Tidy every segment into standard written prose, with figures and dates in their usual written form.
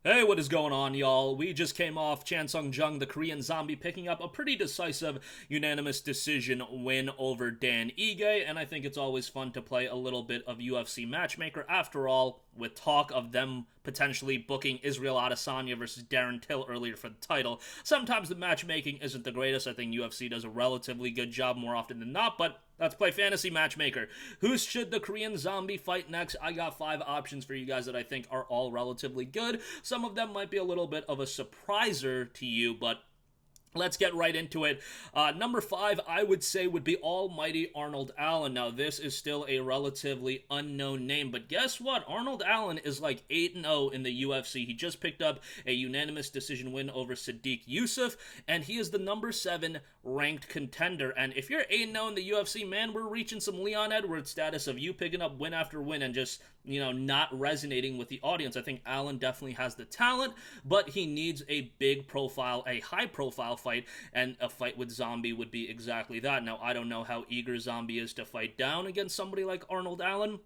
Hey, what is going on, y'all? We just came off Chan Sung Jung, the Korean zombie, picking up a pretty decisive, unanimous decision win over Dan Ige, and I think it's always fun to play a little bit of UFC Matchmaker. After all, with talk of them potentially booking Israel Adesanya versus Darren Till earlier for the title, sometimes the matchmaking isn't the greatest. I think UFC does a relatively good job more often than not, but let's play fantasy matchmaker. Who should the Korean zombie fight next? I got 5 options for you guys that I think are all relatively good. Some of them might be a little bit of a surpriser to you, but let's get right into it. Number 5, I would say, would be Almighty Arnold Allen. Now, this is still a relatively unknown name, but guess what? Arnold Allen is like 8-0 in the UFC. He just picked up a unanimous decision win over Sadiq Yusuf, and he is the number 7 ranked contender. And if you're 8-0 in the UFC, man, we're reaching some Leon Edwards status of you picking up win after win and just, not resonating with the audience. I think Allen definitely has the talent, but he needs a big profile, a high profile fight, and a fight with Zombie would be exactly that. Now, I don't know how eager Zombie is to fight down against somebody like Arnold Allen,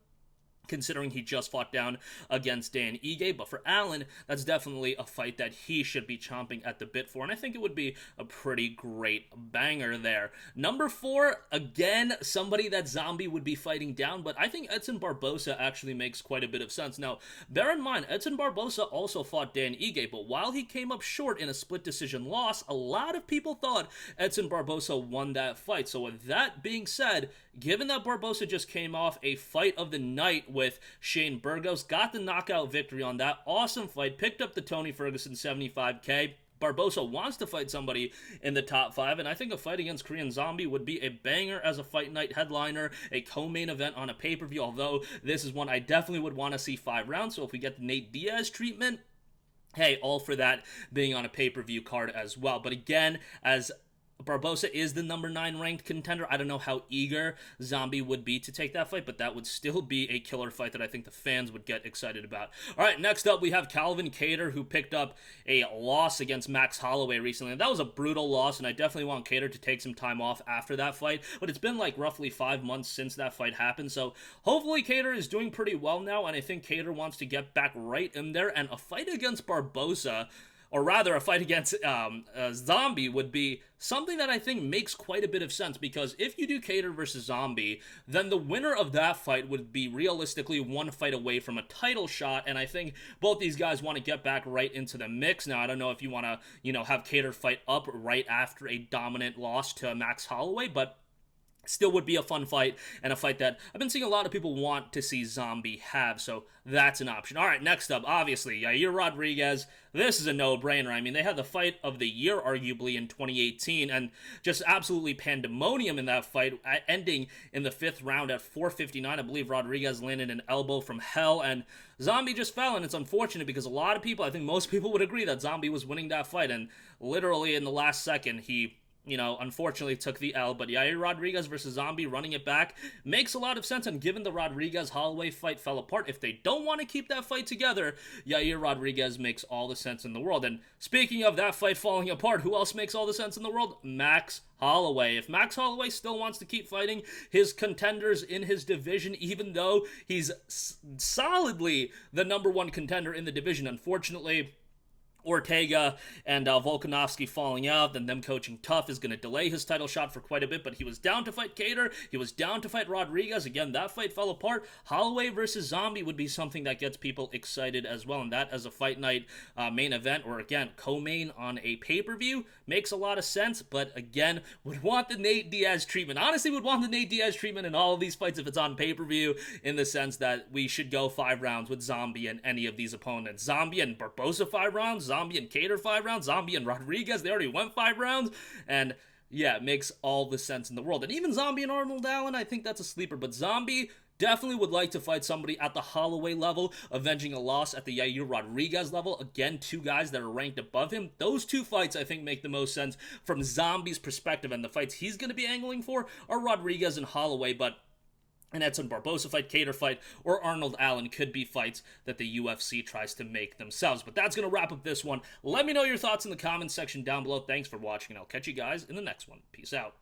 considering he just fought down against Dan Ige. But for Allen, that's definitely a fight that he should be chomping at the bit for, and I think it would be a pretty great banger there. Number 4, again, somebody that Zombie would be fighting down, but I think Edson Barbosa actually makes quite a bit of sense. Now, bear in mind, Edson Barbosa also fought Dan Ige, but while he came up short in a split decision loss, a lot of people thought Edson Barbosa won that fight. So with that being said, given that Barbosa just came off a fight of the night with Shane Burgos, got the knockout victory on that awesome fight, picked up the Tony Ferguson 75K. Barbosa wants to fight somebody in the top 5, and I think a fight against Korean Zombie would be a banger as a fight night headliner, a co-main event on a pay-per-view, although this is one I definitely would want to see 5 rounds, so if we get the Nate Diaz treatment, hey, all for that being on a pay-per-view card as well. But again, as Barbosa is the number 9 ranked contender, I don't know how eager Zombie would be to take that fight, but that would still be a killer fight that I think the fans would get excited about. Alright, next up we have Calvin Kattar, who picked up a loss against Max Holloway recently. And that was a brutal loss, and I definitely want Kattar to take some time off after that fight, but it's been like roughly 5 months since that fight happened, so hopefully Kattar is doing pretty well now, and I think Kattar wants to get back right in there, and a fight against Barbosa, or rather a fight against Zombie, would be something that I think makes quite a bit of sense, because if you do Kattar versus Zombie, then the winner of that fight would be realistically 1 fight away from a title shot, and I think both these guys want to get back right into the mix. Now, I don't know if you want to, have Kattar fight up right after a dominant loss to Max Holloway, but still would be a fun fight, and a fight that I've been seeing a lot of people want to see Zombie have, so that's an option. Alright, next up, obviously, Yair Rodriguez. This is a no-brainer. I mean, they had the fight of the year, arguably, in 2018, and just absolutely pandemonium in that fight, ending in the 5th round at 4:59. I believe Rodriguez landed an elbow from hell, and Zombie just fell, and it's unfortunate because a lot of people, I think most people would agree that Zombie was winning that fight, and literally in the last second, he unfortunately took the L, but Yair Rodriguez versus Zombie, running it back, makes a lot of sense, and given the Rodriguez-Holloway fight fell apart, if they don't want to keep that fight together, Yair Rodriguez makes all the sense in the world. And speaking of that fight falling apart, who else makes all the sense in the world? Max Holloway. If Max Holloway still wants to keep fighting his contenders in his division, even though he's solidly the number 1 contender in the division, unfortunately, Ortega and Volkanovski falling out, then them coaching tough is going to delay his title shot for quite a bit, but he was down to fight Kattar, he was down to fight Rodriguez. Again, that fight fell apart. Holloway versus Zombie would be something that gets people excited as well, and that as a fight night main event, or again, co-main on a pay-per-view, makes a lot of sense, but again, would want the Nate Diaz treatment. Honestly, would want the Nate Diaz treatment in all of these fights if it's on pay-per-view, in the sense that we should go 5 rounds with Zombie and any of these opponents. Zombie and Barbosa 5 rounds, Zombie and Kattar 5 rounds, Zombie and Rodriguez, they already went 5 rounds, and yeah, it makes all the sense in the world. And even Zombie and Arnold Allen, I think that's a sleeper, but Zombie definitely would like to fight somebody at the Holloway level, avenging a loss at the Yair Rodriguez level. Again, 2 guys that are ranked above him. Those 2 fights, I think, make the most sense from Zombie's perspective, and the fights he's going to be angling for are Rodriguez and Holloway, but an Edson Barbosa fight, Kattar fight, or Arnold Allen could be fights that the UFC tries to make themselves. But that's going to wrap up this one. Let me know your thoughts in the comments section down below. Thanks for watching, and I'll catch you guys in the next one. Peace out.